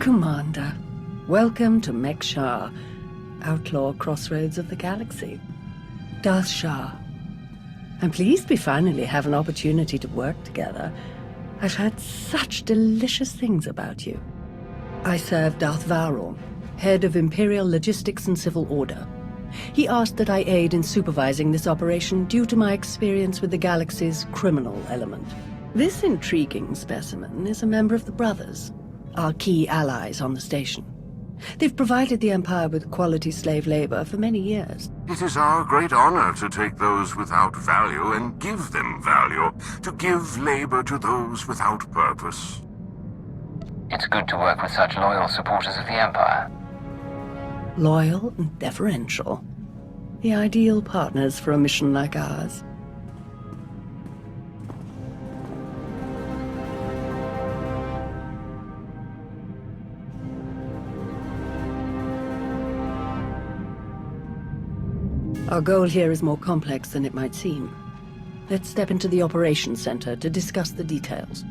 Commander. Welcome to Mek-Sha, outlaw crossroads of the galaxy. Darth Shah. I'm pleased we finally have an opportunity to work together. I've heard such delicious things about you. I serve Darth Varon, head of Imperial Logistics and Civil Order. He asked that I aid in supervising this operation due to my experience with the galaxy's criminal element. This intriguing specimen is a member of the Brothers, our key allies on the station. They've provided the Empire with quality slave labor for many years. It is our great honor to take those without value and give them value, to give labor to those without purpose. It's good to work with such loyal supporters of the Empire. Loyal and deferential. The ideal partners for a mission like ours. Our goal here is more complex than it might seem. Let's step into the operations center to discuss the details.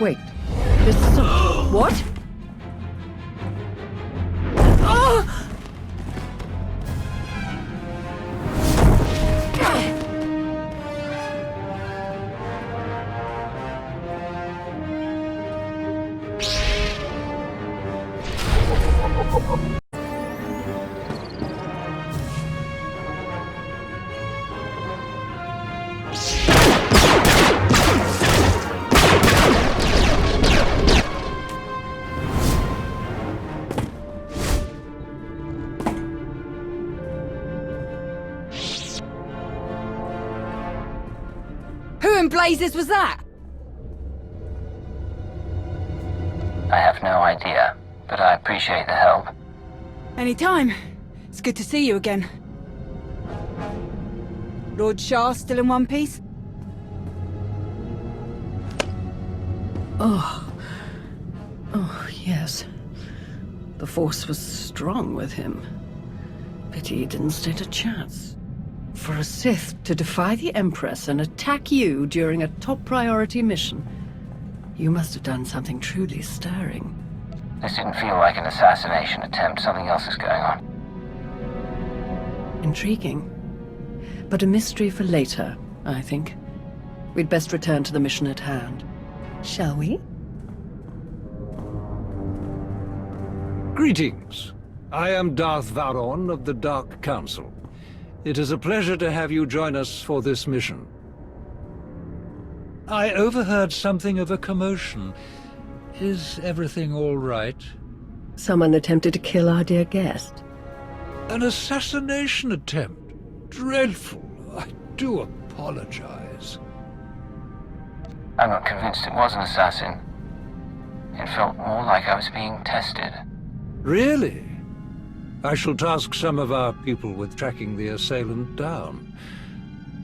Wait, there's some... What? Oh! Who in blazes was that? I have no idea, but I appreciate the help. Anytime. It's good to see you again. Lord Shah still in one piece? Oh, yes. The Force was strong with him. Pity he didn't stand a chance. For a Sith to defy the Empress and attack you during a top priority mission, you must have done something truly stirring. This didn't feel like an assassination attempt. Something else is going on. Intriguing. But a mystery for later, I think. We'd best return to the mission at hand. Shall we? Greetings. I am Darth Varon of the Dark Council. It is a pleasure to have you join us for this mission. I overheard something of a commotion. Is everything all right? Someone attempted to kill our dear guest. An assassination attempt? Dreadful. I do apologize. I'm not convinced it was an assassin. It felt more like I was being tested. Really? I shall task some of our people with tracking the assailant down.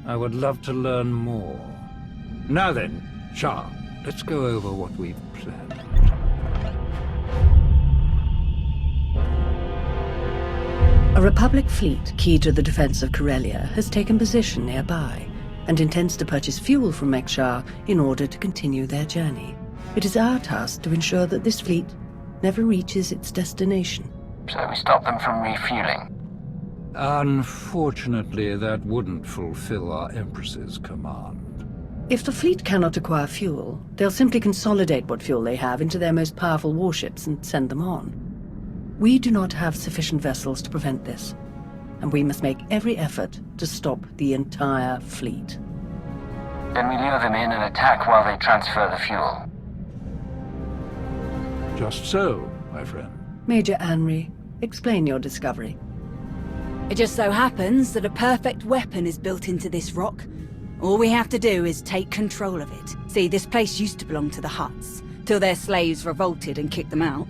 I would love to learn more. Now then, Shah, let's go over what we've planned. A Republic fleet key to the defense of Corellia has taken position nearby and intends to purchase fuel from Mek-Sha in order to continue their journey. It is our task to ensure that this fleet never reaches its destination. So we stop them from refueling. Unfortunately, that wouldn't fulfill our Empress's command. If the fleet cannot acquire fuel, they'll simply consolidate what fuel they have into their most powerful warships and send them on. We do not have sufficient vessels to prevent this, and we must make every effort to stop the entire fleet. Then we lure them in and attack while they transfer the fuel. Just so, my friend. Major Anri, explain your discovery. It just so happens that a perfect weapon is built into this rock. All we have to do is take control of it. See, this place used to belong to the Hutts, till their slaves revolted and kicked them out.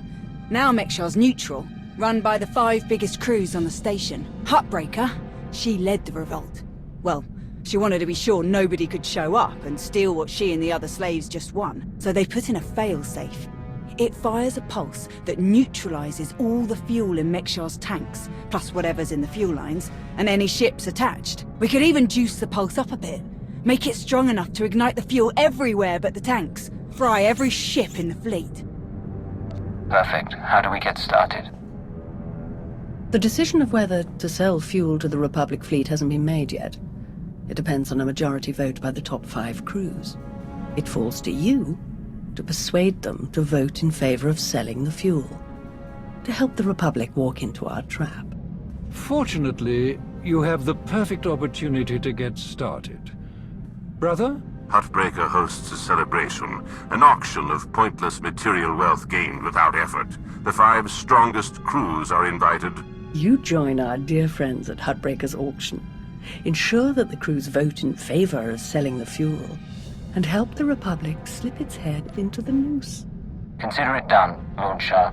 Now Mek-Sha's neutral, run by the 5 biggest crews on the station. Huttbreaker, she led the revolt. Well, she wanted to be sure nobody could show up and steal what she and the other slaves just won. So they put in a fail-safe. It fires a pulse that neutralizes all the fuel in Mek-Sha's tanks, plus whatever's in the fuel lines, and any ships attached. We could even juice the pulse up a bit, make it strong enough to ignite the fuel everywhere but the tanks. Fry every ship in the fleet. Perfect. How do we get started? The decision of whether to sell fuel to the Republic fleet hasn't been made yet. It depends on a majority vote by the top 5 crews. It falls to you to persuade them to vote in favor of selling the fuel, to help the Republic walk into our trap. Fortunately, you have the perfect opportunity to get started. Brother? Huttbreaker hosts a celebration, an auction of pointless material wealth gained without effort. The 5 strongest crews are invited. You join our dear friends at Huttbreaker's auction. Ensure that the crews vote in favor of selling the fuel, and help the Republic slip its head into the noose. Consider it done, Lord Shah.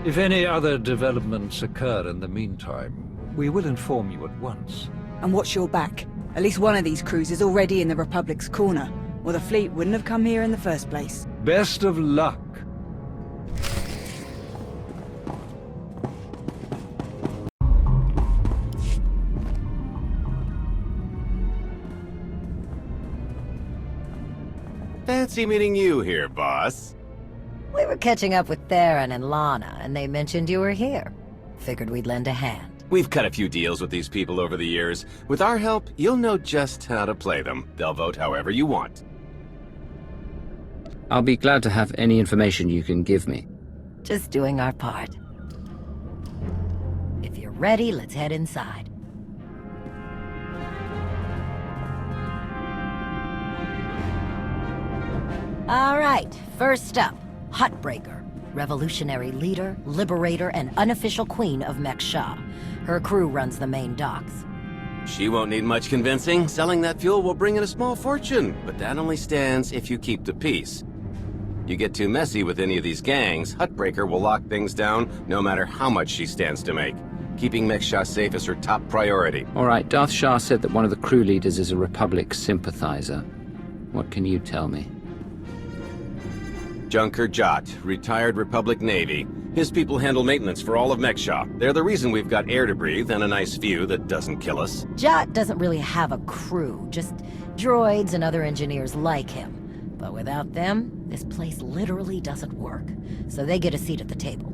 If any other developments occur in the meantime, we will inform you at once. And watch your back. At least one of these crews is already in the Republic's corner, or the fleet wouldn't have come here in the first place. Best of luck. Fancy meeting you here, boss. We were catching up with Theron and Lana, and they mentioned you were here. Figured we'd lend a hand. We've cut a few deals with these people over the years. With our help, you'll know just how to play them. They'll vote however you want. I'll be glad to have any information you can give me. Just doing our part. If you're ready, let's head inside. All right, first up, Huttbreaker. Revolutionary leader, liberator, and unofficial queen of Mek-Sha. Her crew runs the main docks. She won't need much convincing. Selling that fuel will bring in a small fortune, but that only stands if you keep the peace. You get too messy with any of these gangs, Huttbreaker will lock things down no matter how much she stands to make. Keeping Mek-Sha safe is her top priority. All right, Darth Shah said that one of the crew leaders is a Republic sympathizer. What can you tell me? Junker Jot, retired Republic Navy. His people handle maintenance for all of Mek-Sha. They're the reason we've got air to breathe and a nice view that doesn't kill us. Jot doesn't really have a crew, just droids and other engineers like him. But without them, this place literally doesn't work. So they get a seat at the table.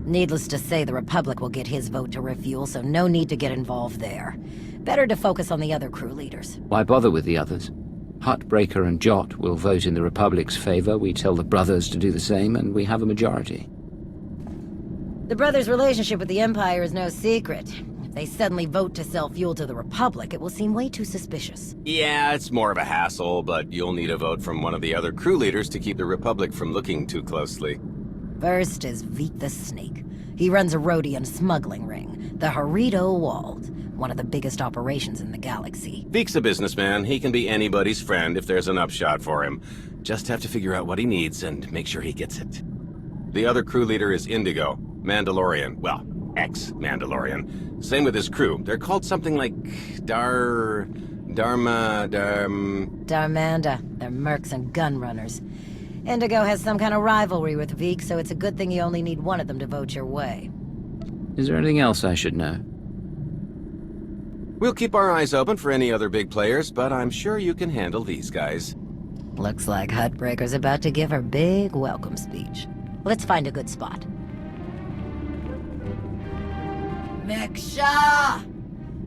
Needless to say, the Republic will get his vote to refuel, so no need to get involved there. Better to focus on the other crew leaders. Why bother with the others? Huttbreaker and Jot will vote in the Republic's favor, we tell the brothers to do the same, and we have a majority. The brothers' relationship with the Empire is no secret. If they suddenly vote to sell fuel to the Republic, it will seem way too suspicious. Yeah, it's more of a hassle, but you'll need a vote from one of the other crew leaders to keep the Republic from looking too closely. First is Veek the Snake. He runs a Rhodian smuggling ring, the Harrido Walled, one of the biggest operations in the galaxy. Veek's a businessman. He can be anybody's friend if there's an upshot for him. Just have to figure out what he needs and make sure he gets it. The other crew leader is Indigo, Mandalorian. Well, ex-Mandalorian. Same with his crew. They're called something like Darmanda. They're mercs and gun runners. Indigo has some kind of rivalry with Veek, so it's a good thing you only need one of them to vote your way. Is there anything else I should know? We'll keep our eyes open for any other big players, but I'm sure you can handle these guys. Looks like Huttbreaker's about to give her big welcome speech. Let's find a good spot. Mek-Sha!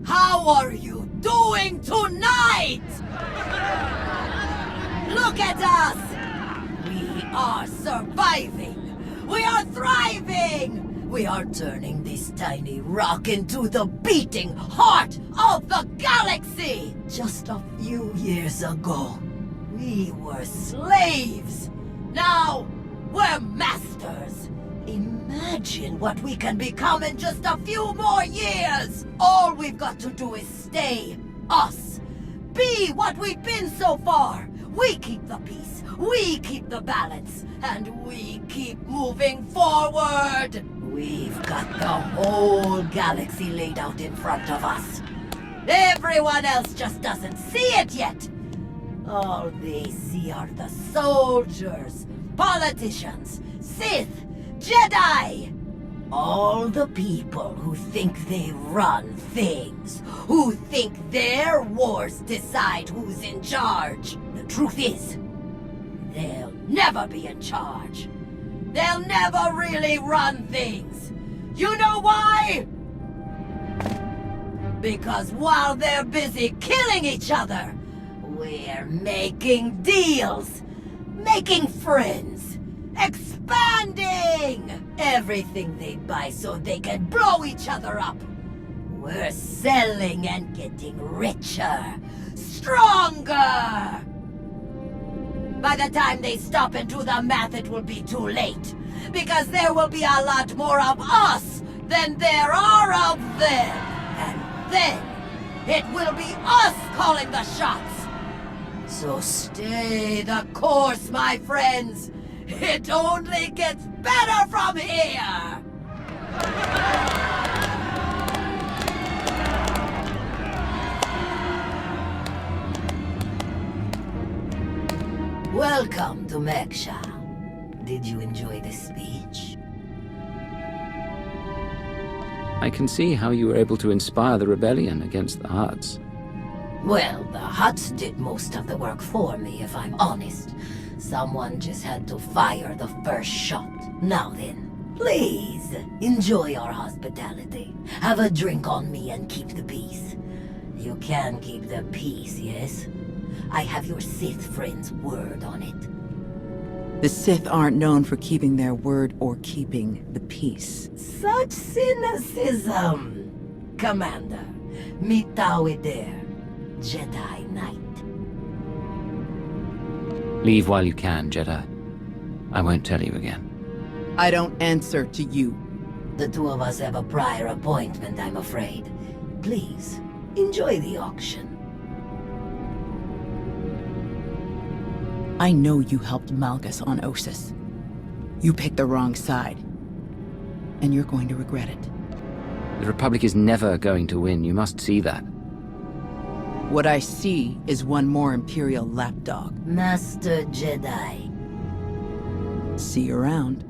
How are you doing tonight? Look at us! We are surviving! We are thriving! We are turning this tiny rock into the beating heart of the galaxy! Just a few years ago, we were slaves. Now, we're masters. Imagine what we can become in just a few more years. All we've got to do is stay us. Be what we've been so far. We keep the peace, we keep the balance, and we keep moving forward. We've got the whole galaxy laid out in front of us. Everyone else just doesn't see it yet. All they see are the soldiers, politicians, Sith, Jedi. All the people who think they run things, who think their wars decide who's in charge. The truth is, they'll never be in charge. They'll never really run things. You know why? Because while they're busy killing each other, we're making deals, making friends, expanding everything they buy so they can blow each other up. We're selling and getting richer, stronger. By the time they stop and do the math, it will be too late. Because there will be a lot more of us than there are of them. And then, it will be us calling the shots. So stay the course, my friends. It only gets better from here. Welcome to Mek-Sha. Did you enjoy the speech? I can see how you were able to inspire the rebellion against the Huts. Well, the Huts did most of the work for me, if I'm honest. Someone just had to fire the first shot. Now then, please, enjoy our hospitality. Have a drink on me and keep the peace. You can keep the peace, yes? I have your Sith friend's word on it. The Sith aren't known for keeping their word or keeping the peace. Such cynicism! Commander, meet there, Jedi Knight. Leave while you can, Jedi. I won't tell you again. I don't answer to you. The two of us have a prior appointment, I'm afraid. Please, enjoy the auction. I know you helped Malgus on Ossus. You picked the wrong side. And you're going to regret it. The Republic is never going to win, you must see that. What I see is one more Imperial lapdog. Master Jedi. See you around.